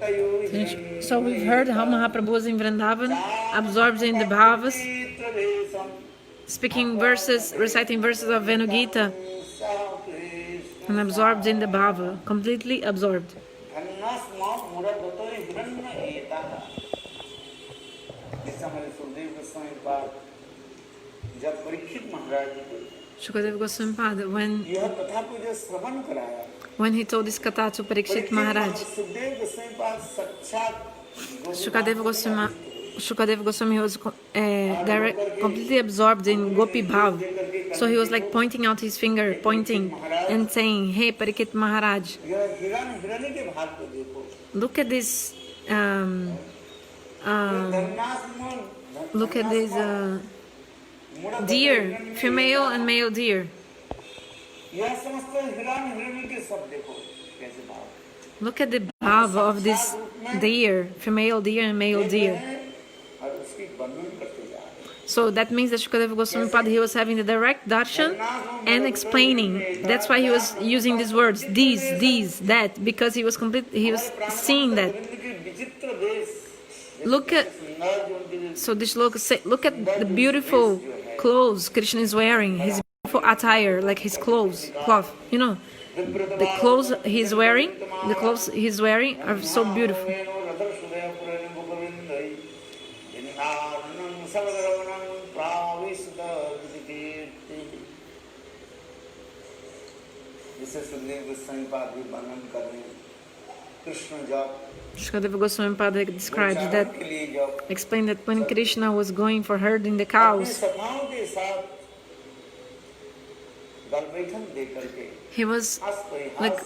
So we've heard how Mahaprabhu was in Vrindavan, absorbed in the bhavas, speaking verses, reciting verses of Venugita, and absorbed in the bhava, completely absorbed. Shukadeva Goswami Pada, when he told this katha to Parikshit Maharaj, Shukadeva Goswami was completely absorbed in Gopi Bhav. So he was like pointing out his finger, pointing and saying, "Hey Parikshit Maharaj, look at this, deer, female and male deer. Look at the bhav of this deer, female deer and male deer." So that means that Shukadeva Goswami Pada, he was having the direct darshan and explaining. That's why he was using these words, these, that, because he was seeing that. Look at the beautiful clothes Krishna is wearing, his beautiful attire, like his cloth, you know. The clothes he's wearing are so beautiful. Shukadeva Goswami Pada describes that, explained that when Krishna was going for herding the cows, he was like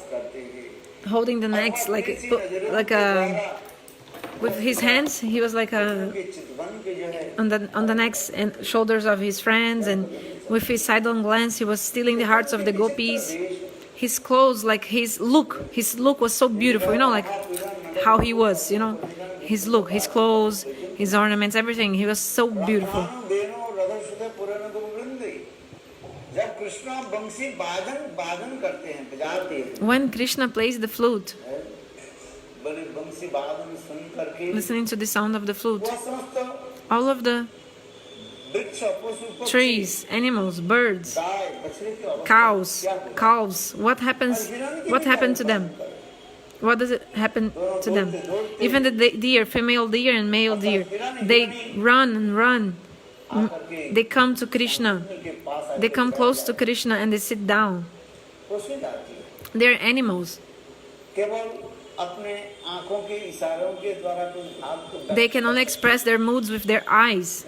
holding the necks, with his hands. He was like on the necks and shoulders of his friends, and with his sidelong glance, he was stealing the hearts of the gopis. His clothes, like his look was so beautiful, you know, like how he was, you know, his look, his clothes, his ornaments, everything. He was so beautiful. When Krishna plays the flute, listening to the sound of the flute, all of the trees, animals, birds, cows, calves, what happened to them? What does it happen to them? Even the deer, female deer and male deer, they run and run. They come to Krishna. They come close to Krishna and they sit down. They are animals. They can only express their moods with their eyes.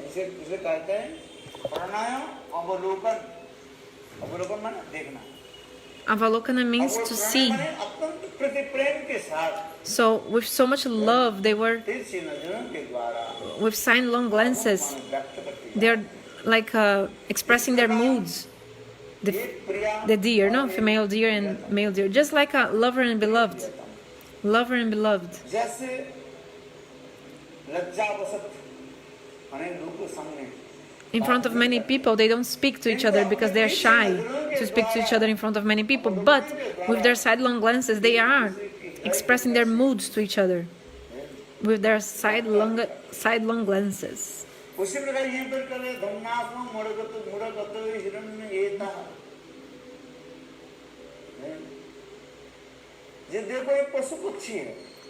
Avalokana means to see. So with so much love, they were, with sidelong glances, they're like expressing their moods. The deer, no? Female deer and male deer. Just like a lover and beloved. Lover and beloved. In front of many people, they don't speak to each other because they're shy to speak to each other in front of many people. But with their sidelong glances, they are expressing their moods to each other with their sidelong glances.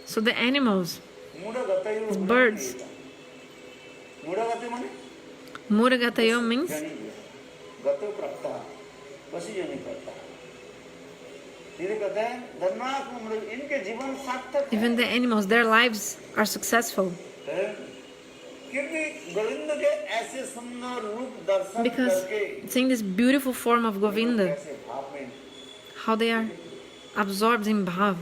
So the animals, birds. Muragatayo means even the animals, their lives are successful. Because seeing this beautiful form of Govinda, how they are absorbed in bhav.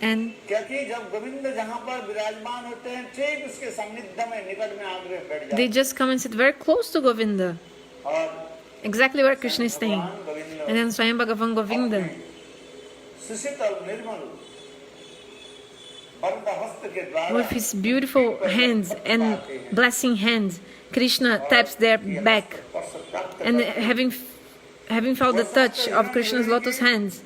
And they just come and sit very close to Govinda, exactly where Krishna is staying. And then Swayam Bhagavan Govinda, with his beautiful hands and blessing hands, Krishna taps their back, and having felt the touch of Krishna's lotus hands,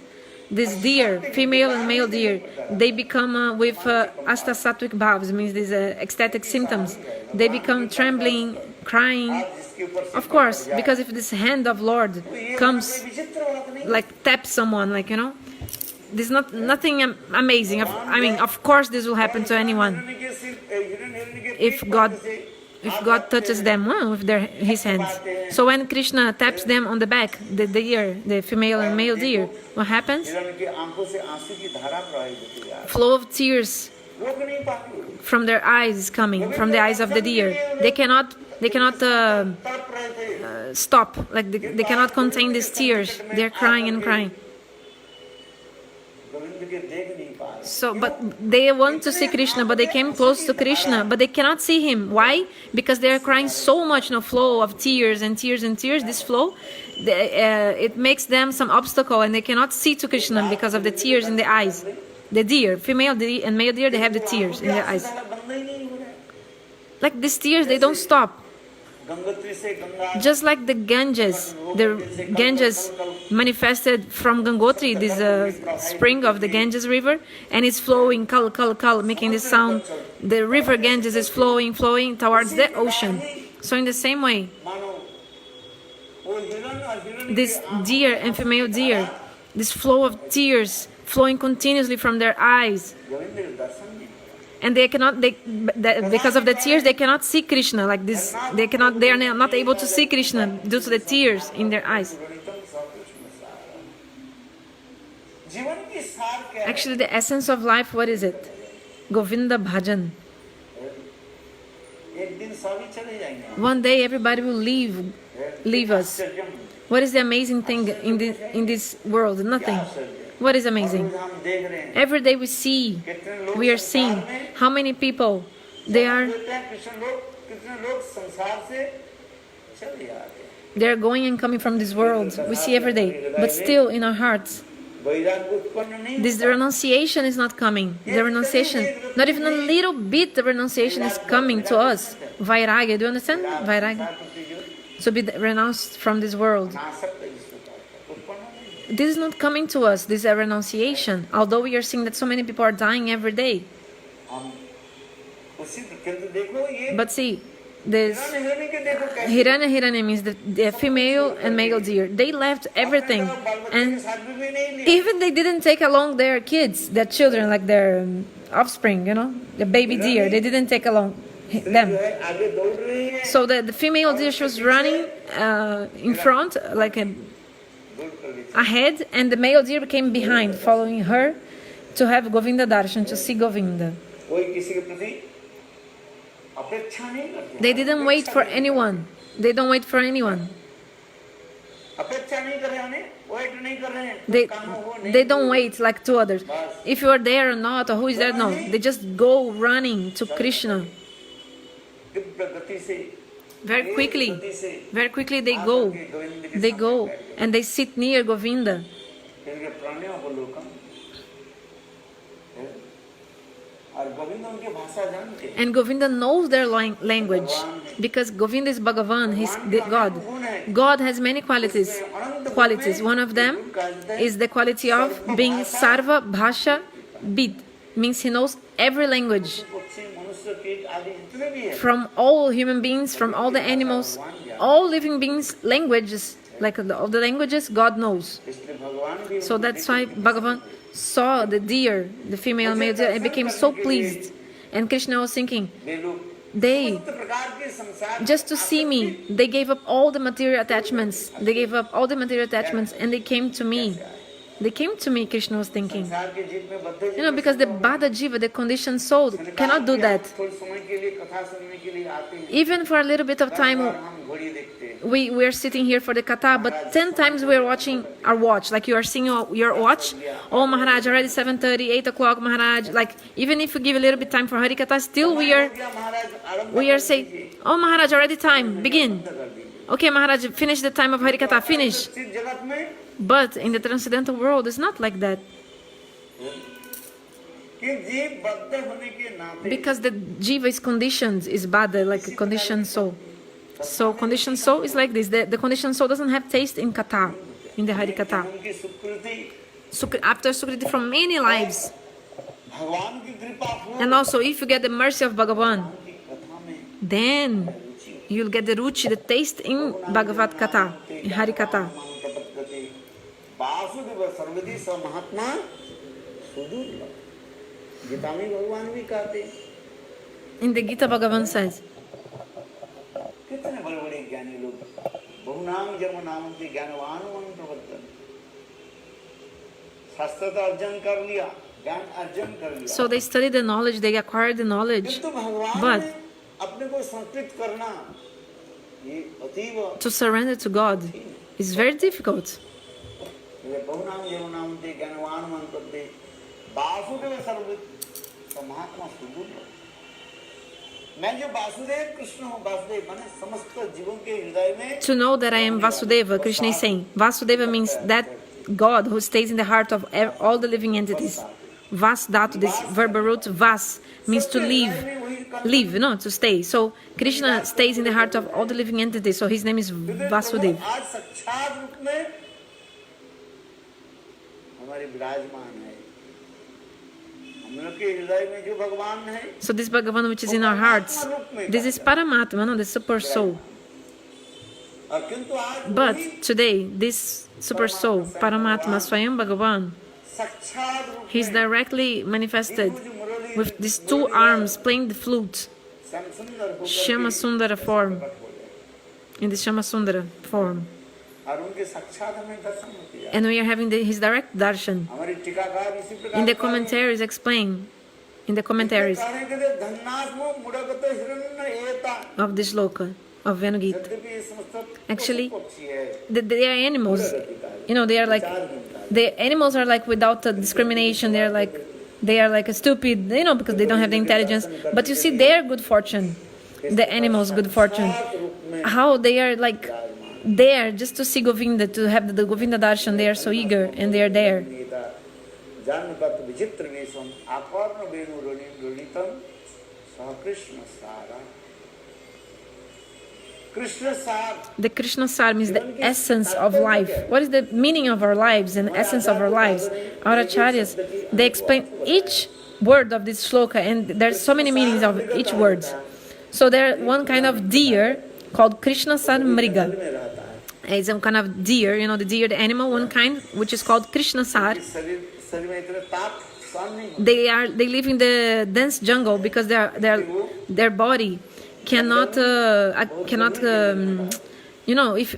this deer, female and male deer, they become with astasattvic bhavs, means these ecstatic symptoms. They become trembling, crying. Of course, because if this hand of Lord comes, like taps someone, like, you know, this is nothing amazing. I mean, of course this will happen to anyone. If God touches them with his hands. So when Krishna taps them on the back, the deer, the female and male deer, what happens? Flow of tears from their eyes is coming, from the eyes of the deer. They cannot stop, like they cannot contain these tears. They're crying and crying. So, but they want to see Krishna, but they came close to Krishna, but they cannot see him. Why? Because they are crying so much, flow of tears and tears and tears. This flow, it makes them some obstacle, and they cannot see to Krishna because of the tears in the eyes. The deer, female deer and male deer, they have the tears in their eyes. Like these tears, they don't stop. Just like the Ganges manifested from Gangotri, this spring of the Ganges river, and it's flowing, kal, kal, kal, making this sound. The river Ganges is flowing towards the ocean. So in the same way, this deer and female deer, this flow of tears flowing continuously from their eyes, and because of the tears, they cannot see Krishna like this. They are not able to see Krishna due to the tears in their eyes. Actually, the essence of life, what is it? Govinda Bhajan. One day, everybody will leave us. What is the amazing thing in this world? Nothing. What is amazing? Every day we are seeing how many people they are going and coming from this world. We see every day, but still in our hearts, this renunciation is not coming. The renunciation, not even a little bit, the renunciation is coming to us. Vairagya, do you understand? Vairagya. To be renounced from this world. This is not coming to us, this is a renunciation, although we are seeing that so many people are dying every day. But see, this Hiranya means the female and male deer. They left everything, and even they didn't take along their kids, their children, like their offspring, the baby deer. They didn't take along them. So the female deer, she was running in front, like ahead, and the male deer came behind, following her to have Govinda Darshan, to see Govinda. They didn't wait for anyone. They don't wait for anyone. They don't wait like two others. If you are there or not, or who is there, no. They just go running to Krishna. Very quickly they go and they sit near Govinda. And Govinda knows their language, because Govinda is Bhagavan, he's God. God has many qualities. One of them is the quality of being Sarva Bhasha Vid, means he knows every language. From all human beings, from all the animals, all living beings, languages, like all the languages, God knows. So that's why Bhagavan saw the deer, the female male deer, and became so pleased. And Krishna was thinking, they, just to see me, they gave up all the material attachments. And they came to me. Krishna was thinking. Because the Bada Jiva, the conditioned soul, cannot do that. Even for a little bit of time, we are sitting here for the Katha, but 10 times we are watching our watch. Like you are seeing your watch. Oh, Maharaj, already 7:30, 8 o'clock, Maharaj. Like, even if you give a little bit time for Hari Katha, still we are saying, oh, Maharaj, already time, begin. Okay, Maharaj, finish the time of Hari Katha, finish. But in the transcendental world, it's not like that. Because the jiva is conditioned, is bada, like a conditioned soul. So conditioned soul is like this. The conditioned soul doesn't have taste in katha. in the Harikatha. After Sukriti from many lives. And also, if you get the mercy of Bhagavan, then you'll get the ruchi, the taste in Bhagavad Katha, in Harikatha. In the Gita, Bhagavan says, so they study the knowledge, they acquire the knowledge, but to surrender to God is very difficult. To know that I am Vasudeva, Krishna is saying. Vasudeva means that God who stays in the heart of all the living entities. Vas dhatu, this verbal root vas, means to live, no, to stay. So Krishna stays in the heart of all the living entities, so his name is Vasudeva. So this Bhagavan which is in our hearts, this is Paramatma, no, the super soul. But today, this super soul, Paramatma, Swayam Bhagavan, he's directly manifested with these two arms playing the flute, Shyama Sundara form, in the Shyama Sundara form. And we are having his direct darshan. In the commentaries explain, in the commentaries of this shloka of Venugita. Actually, they are animals. You know, they are like, the animals are like without discrimination. They are like a stupid, you know, because they don't have the intelligence. But you see their good fortune, the animals' good fortune, how they are like there just to see Govinda, to have the Govinda darshan. They are so eager and they are there. The Krishna Sar means the essence of life. What is the meaning of our lives and the essence of our lives? Our acharyas, they explain each word of this shloka, and there's so many meanings of each word. So there's one kind of deer called Krishna Sar Mriga. It's some kind of deer, you know, the deer, the animal, one kind, which is called Krishna Sar. They live in the dense jungle because their body cannot you know, if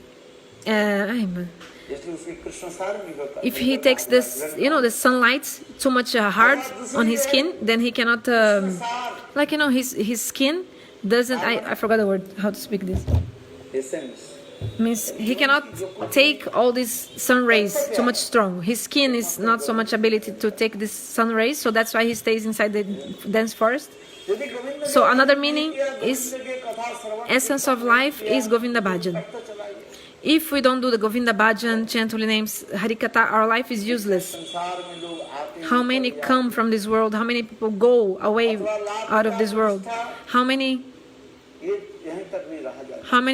he takes this, you know, the sunlight too much hard on his skin, then he cannot like, you know, his skin doesn't, I forgot the word, how to speak this, means he cannot take all these sun rays too much strong. His skin is not so much ability to take this sun rays, so that's why he stays inside the dense forest. So another meaning is essence of life is Govinda Bhajan. If we don't do the Govinda Bhajan, chant holy names, Harikatha, our life is useless. How many come from this world? How many people go away out of this world? How many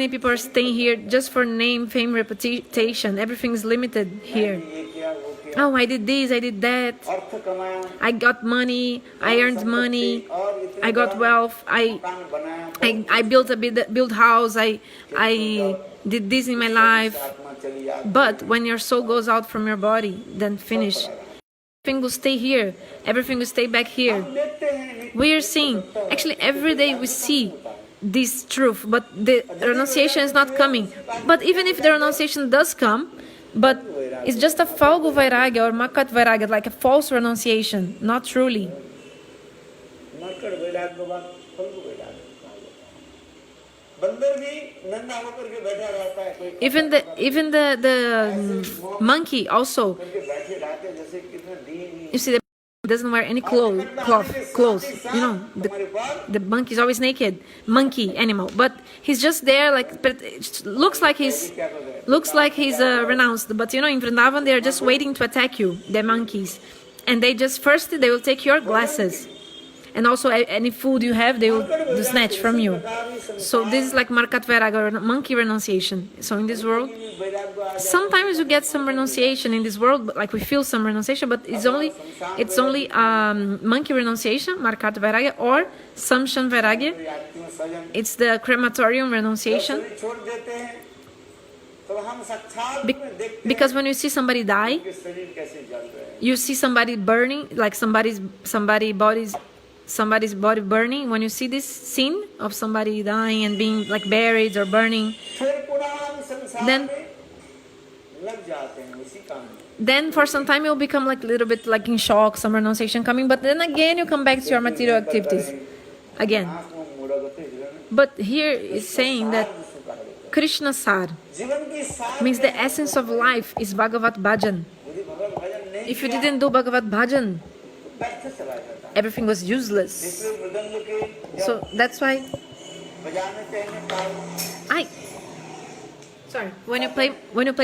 people are staying here just for name, fame, reputation? Everything is limited here. Oh, I did this, I did that. I got money, I earned money, I got wealth, I built house, I did this in my life. But when your soul goes out from your body, then finish. Everything will stay here. Everything will stay back here. We are seeing, actually every day we see this truth, but the renunciation is not coming. But even if the renunciation does come, but it's just a falgu vairagya or makat vairagya, like a false renunciation, not truly. Even the monkey also, you see, doesn't wear any clothes, you know, the monkey is always naked, monkey animal, but he's just there, like, but it looks like he's renounced. But you know, in Vrindavan they are just waiting to attack you, the monkeys, and they will take your glasses, And also any food you have, they will snatch from you. So this is like Markat Vairagya, or monkey renunciation. So in this world, sometimes you get some renunciation in this world, but like we feel some renunciation, but it's only monkey renunciation, Markat Vairagya, or Samshan Vairagya. It's the crematorium renunciation. Because when you see somebody die, you see somebody burning, like somebody's body burning. When you see this scene of somebody dying and being like buried or burning, then for some time you'll become like a little bit like in shock, some renunciation coming, but then again you come back to your material activities again. But here it's saying that Krishna Sar means the essence of life is Bhagavat Bhajan. If you didn't do Bhagavat Bhajan, everything was useless. So that's why when you play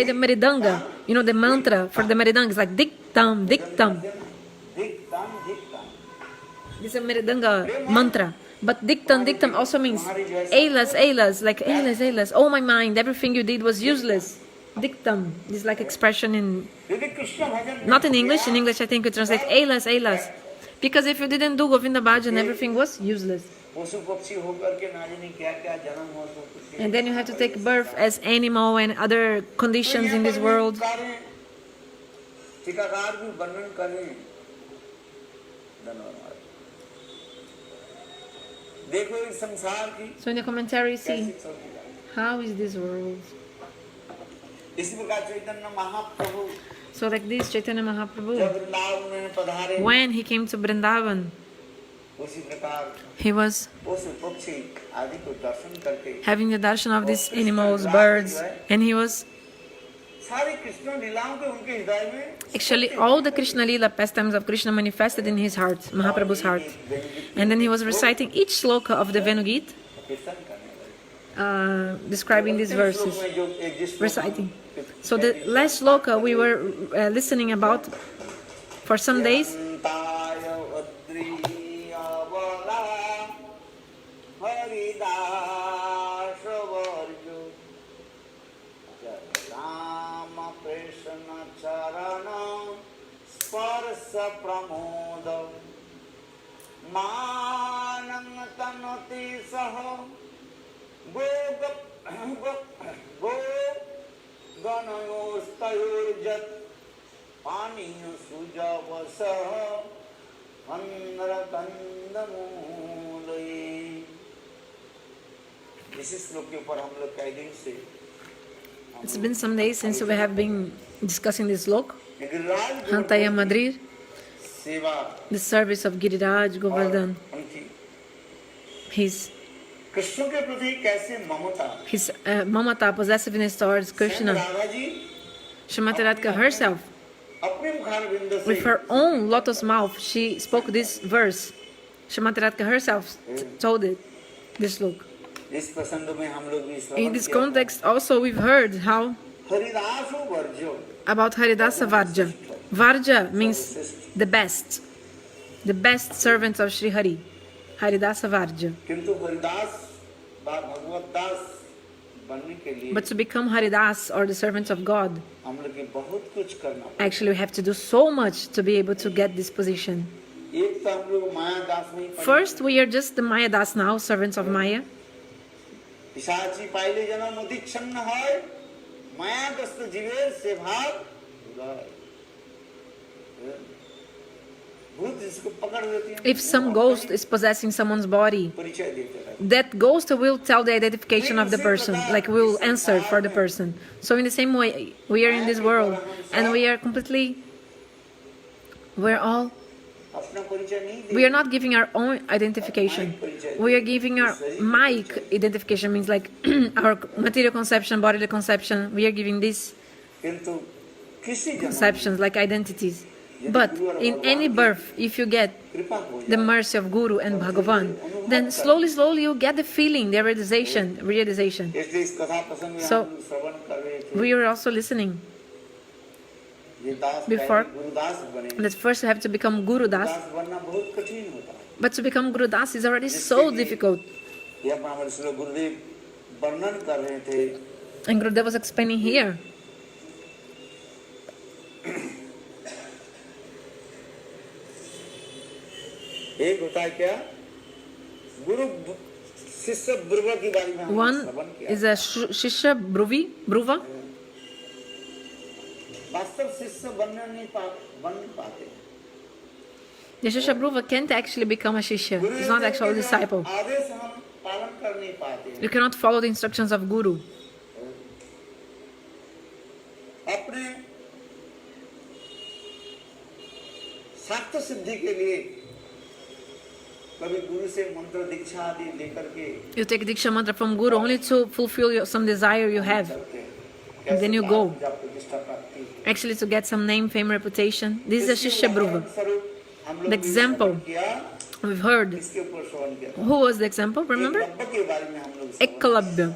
the Mridanga, you know the mantra for the Mridanga is like Diktam, Diktam. This is a Mridanga mantra. But Diktam, Diktam also means Ailas, Ailas, like Ailas, Ailas. Oh my mind, everything you did was useless. Diktam. This is like expression in, not in English. In English I think we translate Ailas, Ailas. Because if you didn't do Govinda Bhajan, everything was useless. And then you have to take birth as animal and other conditions in this world. So in the commentary, see how is this world. So like this, Chaitanya Mahaprabhu, when he came to Vrindavan, he was having the darshan of these animals, birds, and he was actually all the Krishna Lila pastimes of Krishna manifested in his heart, Mahaprabhu's heart. And then he was reciting each sloka of the Venugit, describing these verses, reciting. So the last sloka we were listening about for some days. It's been some days since we have been discussing this slok. Hantaya Madrir, the service of Giriraj Govardhan, his mamata, possessiveness towards Krishna. Srimati Radhika herself, with her own lotus mouth, she spoke this verse. Srimati Radhika herself told it, this look. In this context also we've heard how about Haridasa Varja. Varja means the best servant of Sri Hari. Haridasa Varja. But to become Haridas or the servant of God, actually we have to do so much to be able to get this position. First, we are just the Maya Das now, servants of Maya. If some ghost is possessing someone's body, that ghost will tell the identification of the person, like will answer for the person. So in the same way, we are in this world and we are not giving our own identification. We are giving our mic identification, means like our material conception, bodily conception. We are giving these conceptions like identities. But in any birth, if you get the mercy of Guru and Bhagavan, then slowly you get the feeling, the realization. So we are also listening. before that first you have to become Guru Das. But to become Guru Das is already so difficult. And Gurudev was explaining here. One is a Shishya Bruva. The Shishya Bruva can't actually become a Shishya. He's not actually a disciple. You cannot follow the instructions of Guru. You take Diksha mantra from Guru only to fulfill some desire you have. And then you go. Actually to get some name, fame, reputation. This is a Shishya Bruva. The example we've heard. Who was the example? Remember? Ekkalabhya.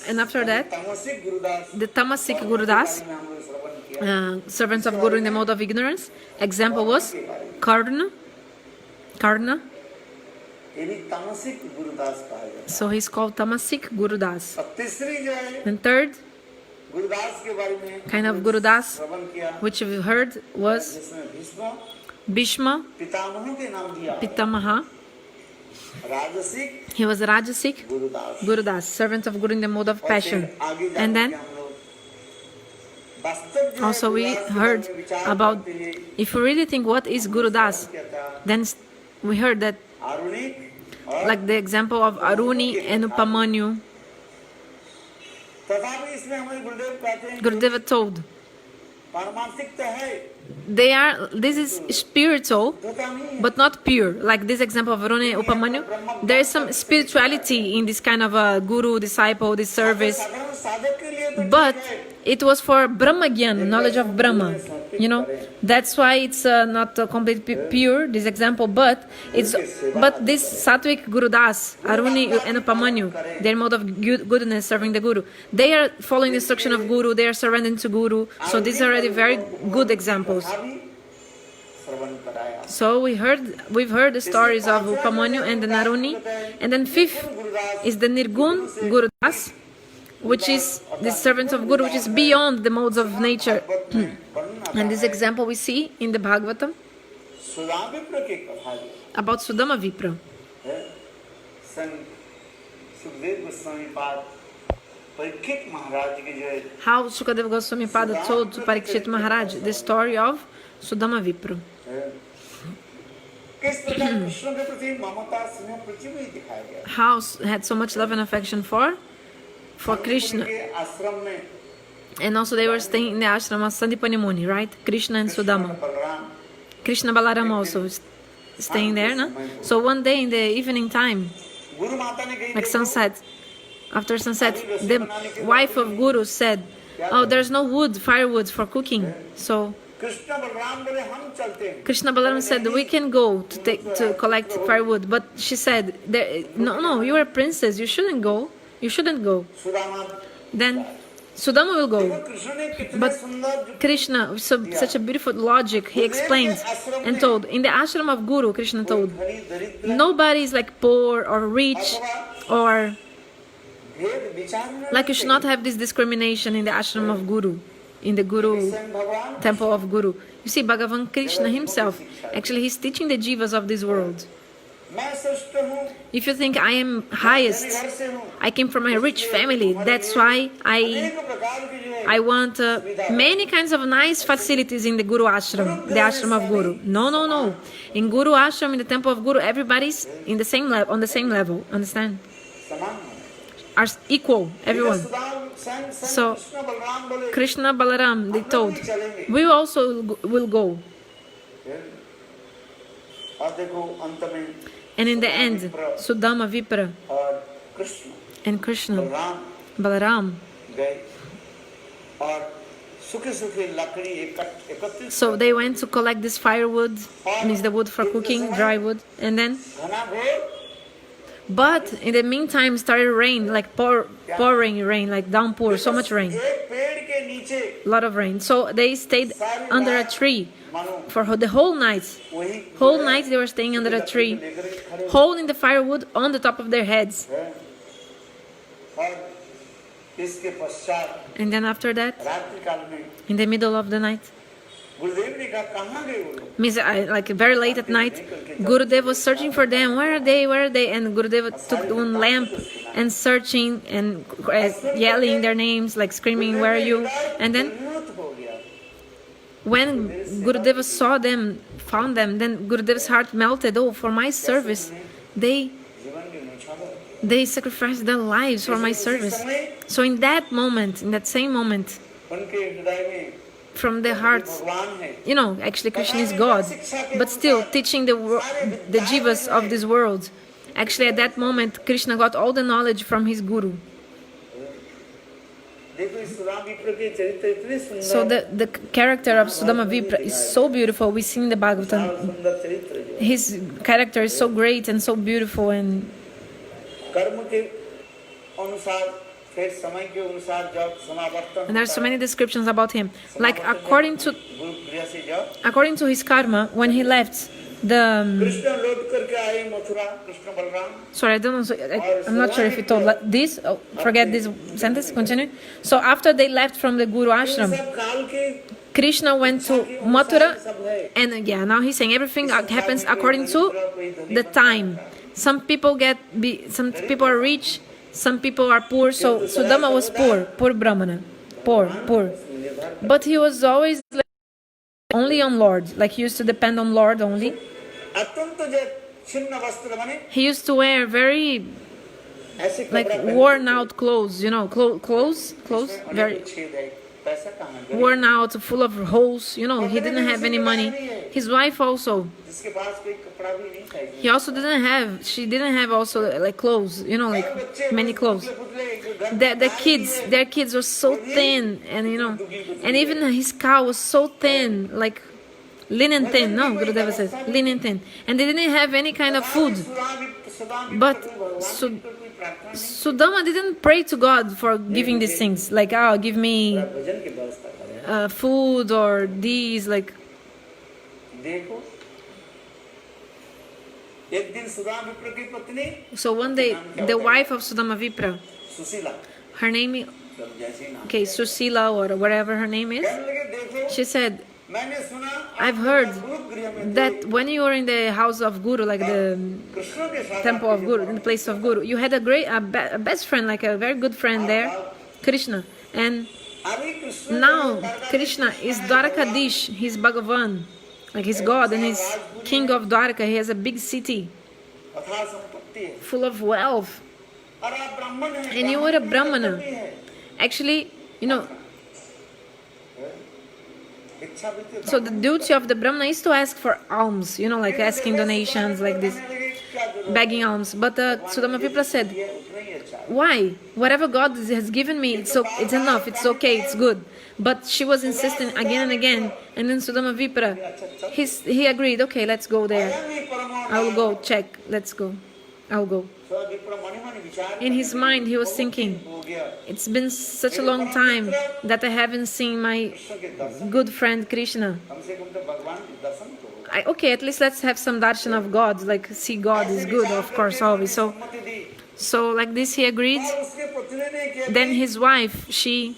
And after that, the Tamasic Gurudas, servants of Guru in the mode of ignorance. Example was Karna. So he's called Tamasic Gurudas. And third kind of Gurudas which we heard was Bhishma Pitamaha. He was Rajasic Gurudas, servant of Guru in the mode of passion. And then also we heard about, if you really think what is Gurudas, then we heard that like the example of Aruni and Upamanyu. Gurudeva told this is spiritual but not pure. Like this example of Aruni and Upamanyu, there is some spirituality in this kind of a guru, disciple, this service, but it was for Brahma Gyan, knowledge of Brahma. You know, that's why it's not completely pure, this example, but this Sattvic Gurudas, Aruni and Upamanyu, their mode of goodness, serving the Guru, they are following the instruction of Guru, they are surrendering to Guru, so these are already very good examples. So we've heard the stories of Upamanyu and the Aruni, and then fifth is the Nirgun Gurudas, which is the servant of Guru, which is beyond the modes of nature. And this example we see in the Bhagavatam about Sudama Vipra. How Sukadeva Goswami Pada told to Parikshit Maharaj the story of Sudama Vipra. How had so much love and affection for Krishna. And also they were staying in the ashram of Sandipani Muni, right? Krishna and Sudama. Krishna Balaram also staying there, no? So one day in the evening time, like sunset, after sunset, the wife of Guru said, oh, there's no firewood for cooking. So Krishna Balaram said, we can go to collect firewood. But she said, no, you are a princess, you shouldn't go. Then Sudama will go. But Krishna, such a beautiful logic, he explained and told, in the ashram of Guru, Krishna told, nobody is like poor or rich, or like you should not have this discrimination in the ashram of Guru, in the Guru, temple of Guru. You see, Bhagavan Krishna himself, actually he's teaching the jivas of this world. If you think I am highest, I came from a rich family, that's why I want many kinds of nice facilities in the Guru ashram, the ashram of Guru. No. In Guru ashram, in the temple of Guru, everybody's in the same level, on the same level. Understand? Are equal, everyone. So Krishna Balaram, they told, we also will go. And in the end, Sudama Vipra and Krishna Balaram, so they went to collect this firewood, means the wood for cooking, dry wood, and then But in the meantime, started rain, like pouring rain, like downpour, so much rain, a lot of rain. So they stayed under a tree for the whole night. Whole night they were staying under a tree, holding the firewood on the top of their heads. And then after that, in the middle of the night, means like very late at night, Gurudev was searching for them. Where are they? Where are they? And Gurudev took one lamp and searching and yelling their names, like screaming, "Where are you?" And then when Gurudev saw them, found them, then Gurudev's heart melted. Oh, for my service, they sacrificed their lives for my service. So in that moment, in that same moment, from their hearts, actually Krishna is God, but still teaching the jivas of this world. Actually, at that moment, Krishna got all the knowledge from his guru. So the character of Sudama Vipra is so beautiful. We see in the Bhagavatam. His character is so great and so beautiful, and there are so many descriptions about him. Like according to his karma, when he left the sorry, I don't know. I'm not sure if he told this. Oh, forget this sentence. Continue. So after they left from the Guru ashram, Krishna went to Mathura, and now he's saying everything happens according to the time. Some people are rich. Some people are poor, so Sudama was poor Brahmana, poor. But he was always only on Lord, like he used to depend on Lord only. He used to wear very worn out clothes, clothes, very worn out, full of holes, he didn't have any money. His wife also. She didn't have also like clothes, many clothes. Their kids were so thin, and and even his cow was so thin, like linen thin. No, Gurudeva says linen thin, and they didn't have any kind of food. But Sudama didn't pray to God for giving these things, like give me food or these, like. So one day, the wife of Sudama Vipra, her name is Susila or whatever her name is, she said, I've heard that when you were in the house of Guru, like the temple of Guru, in the place of Guru, you had a best friend, like a very good friend there, Krishna. And now Krishna is Dwarakadish, he's Bhagavan, like he's God, and he's king of Dwarka. He has a big city full of wealth. And you were a Brahmana. Actually, so the duty of the Brahmana is to ask for alms, like asking donations, like this, begging alms. But Sudama Vipra said, why? Whatever God has given me, it's enough, it's okay, it's good. But she was insisting again and again. And then Sudama Vipra, he agreed, okay, let's go there. I will go, check, let's go. I'll go. In his mind, he was thinking, it's been such a long time that I haven't seen my good friend Krishna. Okay, at least let's have some darshan of God, like see God is good, of course, always. So like this he agreed. Then his wife, she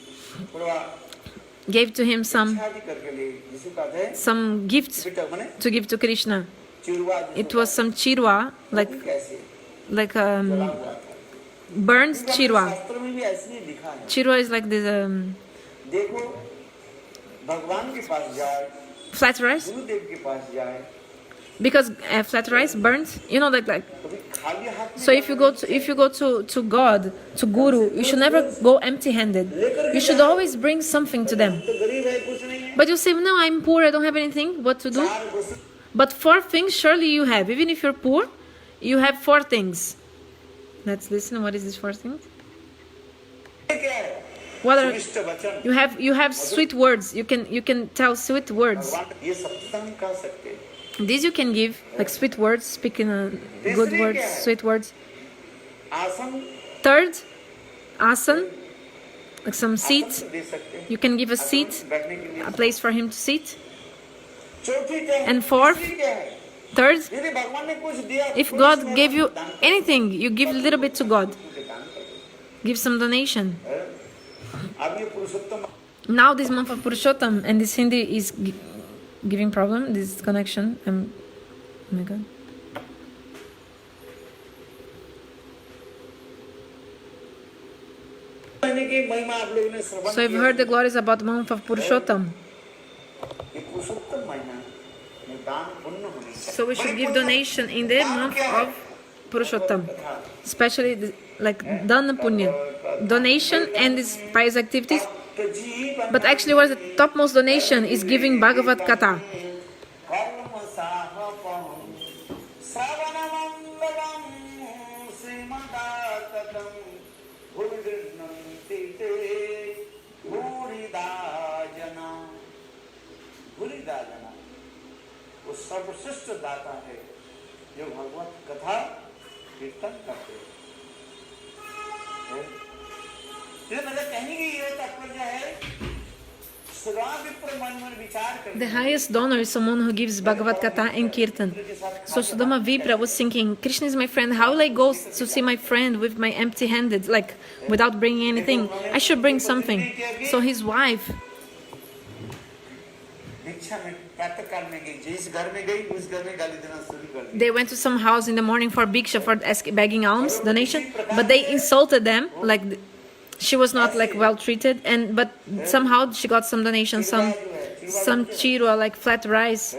gave to him some gifts to give to Krishna. It was some chirwa, like burnt chirwa. Chirwa is like this flat rice. Because flat rice burnt, like. So if you go to God, to Guru, you should never go empty-handed. You should always bring something to them. But you say, no, I'm poor, I don't have anything. What to do? But 4 things surely you have. Even if you're poor, you have 4 things. Let's listen. What is this 4 things? What are you have sweet words. You can tell sweet words. These you can give, like sweet words, speaking good words, sweet words. Third, asan, like some seat. You can give a seat, a place for him to sit. And fourth, third, if God gave you anything, you give a little bit to God. Give some donation. Now this month of Purushottam, and this Hindi is giving problem, this connection. Oh my God. So you've heard the glories about the month of Purushottam. So we should give donation in the month of Purushottam, especially like Dana Punya, donation and these pious activities. But actually, what is the topmost donation is giving Bhagavad Katha. सर्वश्रेष्ठ दाता है जो भगवत कथा कीर्तन करते हैं। मेरा कहने की ये तात्पर्य है, the highest donor is someone who gives Bhagavad Katha and Kirtan. So Sudama Vipra was thinking, Krishna is my friend, how will I go to see my friend with my empty-handed, like without bringing anything? I should bring something. So his wife, they went to some house in the morning for bhiksha, for begging alms, donation, but they insulted them, like she was not like well treated, but somehow she got some donation, some chirua, like flat rice.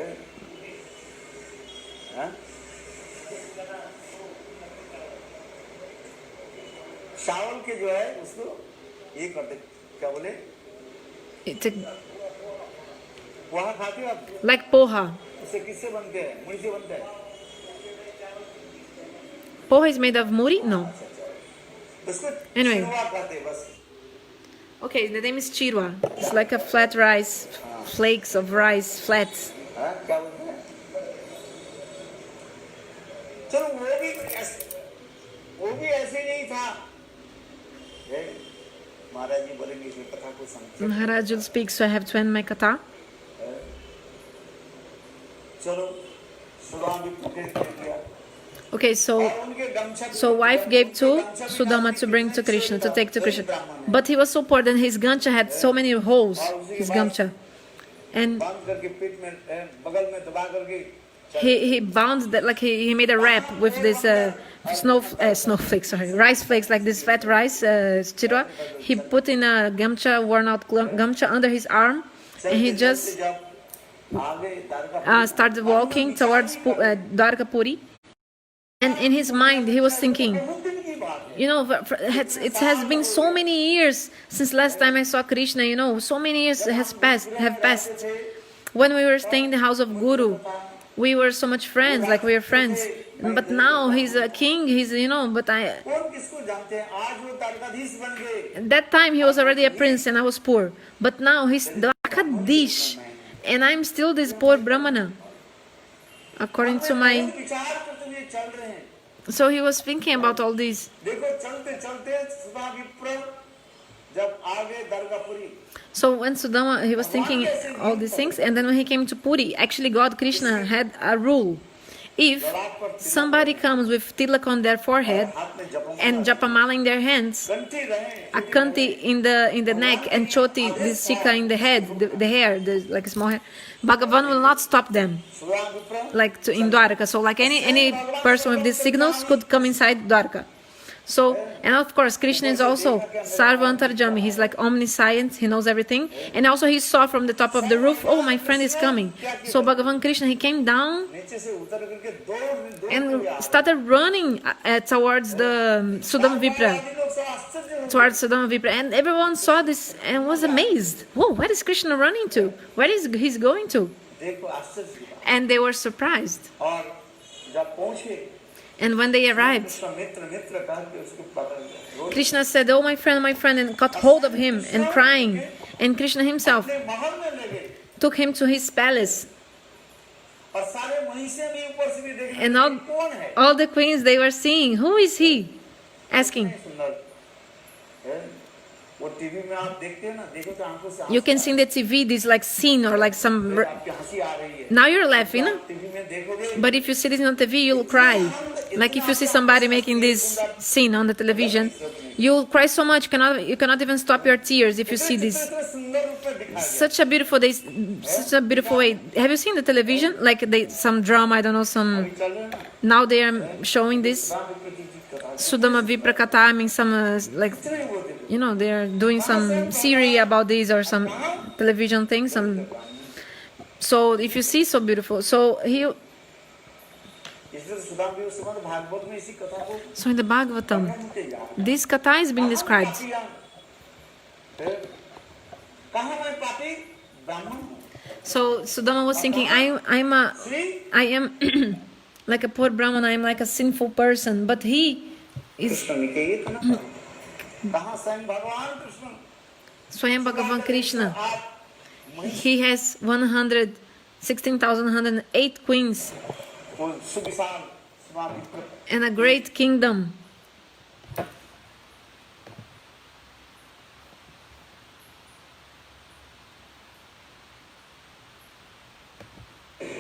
Like poha. Poha is made of muri? No. Anyway. Okay, the name is chirwa. It's like a flat rice, flakes of rice, flats. Maharaj will speak, so I have to end my katha. Okay, so wife gave to Sudama to bring to Krishna, to take to Krishna. But he was so poor that his gancha had so many holes, his gamcha. And he bound that, like he made a wrap with this snowflakes, rice flakes, like this fat rice, chirwa. He put in a gamcha, worn out gamcha under his arm, and he just started walking towards Dwarka Puri. And in his mind, he was thinking, you know, it has been so many years since last time I saw Krishna, you know, so many years have passed. When we were staying in the house of Guru, we were so much friends, like we were friends. But now he's a king, but at that time he was already a prince and I was poor. But now he's Dwarkadish and I'm still this poor Brahmana. According to my... So he was thinking about all this. So when Sudama, he was thinking all these things, and then when he came to Puri, actually God, Krishna, had a rule. If somebody comes with tilak on their forehead and japamala in their hands, a kanti in the neck and choti, this shika in the head, the hair, like a small hair, Bhagavan will not stop them, like in Dwarka. So like any person with these signals could come inside Dwarka. So, and of course, Krishna is also Sarva Antarjami. He's like omniscient. He knows everything. And also he saw from the top of the roof, oh, my friend is coming. So Bhagavan Krishna, he came down and started running towards the Sudama Vipra. And everyone saw this and was amazed. Whoa, where is Krishna running to? Where is he going to? And they were surprised. And when they arrived, Krishna said, oh, my friend, and caught hold of him and crying. And Krishna himself took him to his palace. And all the queens, they were seeing, who is he? asking. कितने सुंदर है। वो TV में आप देखते हैं ना, देखो तो आंखों से You आंसू can see in the TV this like scene or like some. आ रहे हैं, आपकी हंसी आ रही है। Now you're laughing, टीवी में देखोगे but if you see this on TV, you'll cry. Like if you see somebody making this scene on the television, you'll cry so much you cannot even stop your tears if you see this. इतने सुंदर रूप में दिखाया गया। Such a beautiful day, such a beautiful way. Have you seen the television? Like some drama, I don't know, some. चल रहे हैं ना, Now they are showing this Ram विप्र की जीत कथा। Sudama Viprakata. I mean, some like इतने वो देखो, you know they are doing some series about this or some television thing. Some. So if you see so beautiful, so he. इसलिए सुदाम भी उस समय भागवत में इसी कथा को So in the Bhagavatam, होते जा रहे हैं। this katha is being described. कहाँ मैं पापी ब्राह्मण हूँ। So Sudama was thinking, I am like a poor Brahman. I am like a sinful person. But he is Krishna Niket न पाए। कहाँ स्वयं भगवान कृष्ण Swayam Bhagavan Krishna. आप He has 116,108 queens वो सुविशाल स्वामी प्रभु and a great kingdom.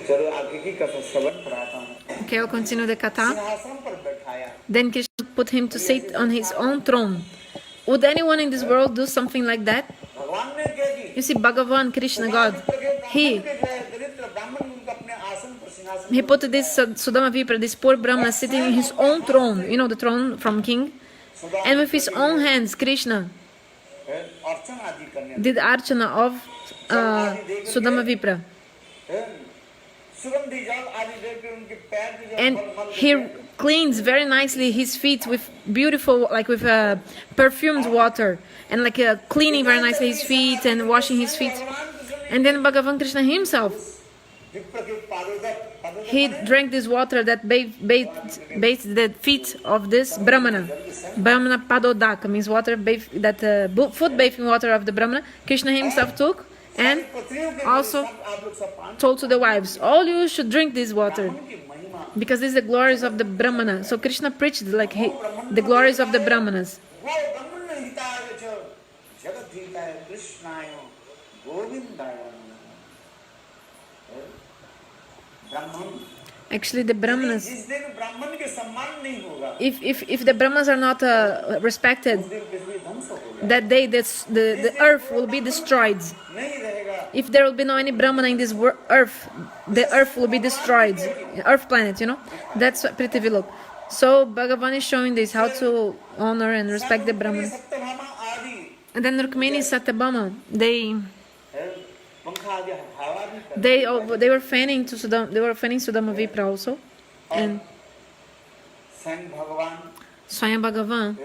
चलो आगे की कथा श्रवण कराता हूँ। Okay, I'll continue the katha. सिंहासन पर बैठाया Then Krishna put him to sit on his own throne. Would anyone in this world do something like that? भगवान ने क्या की You see, Bhagavan, Krishna, God, he दरिद्र ब्राह्मण उनका अपने आसन पर सिंहासन He put this Sudama Vipra, this poor Brahmana, sitting in his own throne, you know, the throne from king. And with his own hands, Krishna अर्चन आदि करने did archana of Sudama Vipra. सुगंधी जल आदि देकर उनके पैर के जब And मल he cleans very nicely his feet with beautiful, like with perfumed water. And like cleaning very nicely his feet and washing his feet. And then Bhagavan Krishna himself, विप्र के पादोदक he drank this water that bathed the feet of this Brahmana. Brahmana Padodaka means water, foot bathing water of the Brahmana. Krishna himself took and पत्नियों के also आप लोग सब पान told to the wives, all you should drink this water की महिमा because this is the glories of the Brahmana. So Krishna preached like the glories of the Brahmanas. वो ब्रह्मण हिताय च जगत हिताय कृष्णाय गोविंदाय ब्राह्मण Actually, the Brahmanas, जिस दिन ब्राह्मण के सम्मान नहीं होगा if the Brahmanas are not respected, उस दिन पृथ्वी ध्वंस हो गया that day the earth will be destroyed. नहीं रहेगा If there will be no any Brahmana in this earth, the earth will be destroyed. Earth planet, you know. That's Prithvi Lok. So Bhagavan is showing this, how to honor and respect the Brahman. Satyabhama आदि And then Rukmini Satyabhama, पंखा आदि हवा भी कर they were fanning to Sudama, they were fanning Sudama Vipra also. And स्वयं भगवान Swayam Bhagavan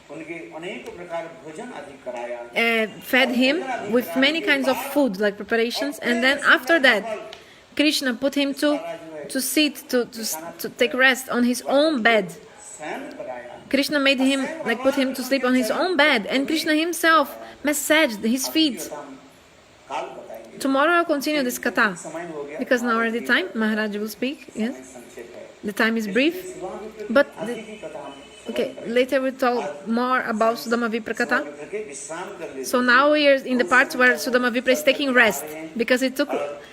उनके अनेक प्रकार भोजन आदि कराया fed him with many kinds of food, like preparations. And then after that, Krishna put him to sit, to take rest on his own bed. स्वयं कराया Krishna made him, like put him to sleep on his own bed. And Krishna himself massaged his feet. हम काल बताएंगे Tomorrow I'll continue this katha. समय हो गया Because now already time, Maharaj will speak. Yes, संक्षेप है the time is brief. But की कथा हम okay, later we'll talk more about Sudama Vipra katha. करके विश्राम कर लेते So now we are in the part where Sudama Vipra is taking rest. Because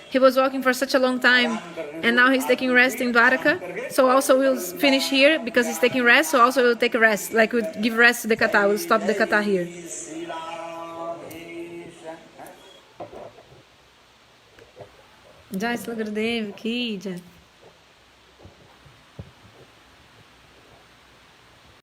he was walking for such a long time. And now he's taking rest in Dwaraka. So also we'll finish here because he's taking rest. So also we'll take a rest. Like we'll give rest to the katha. We'll stop the katha here. Shri Ram Jai Sri Gurudev ki jai.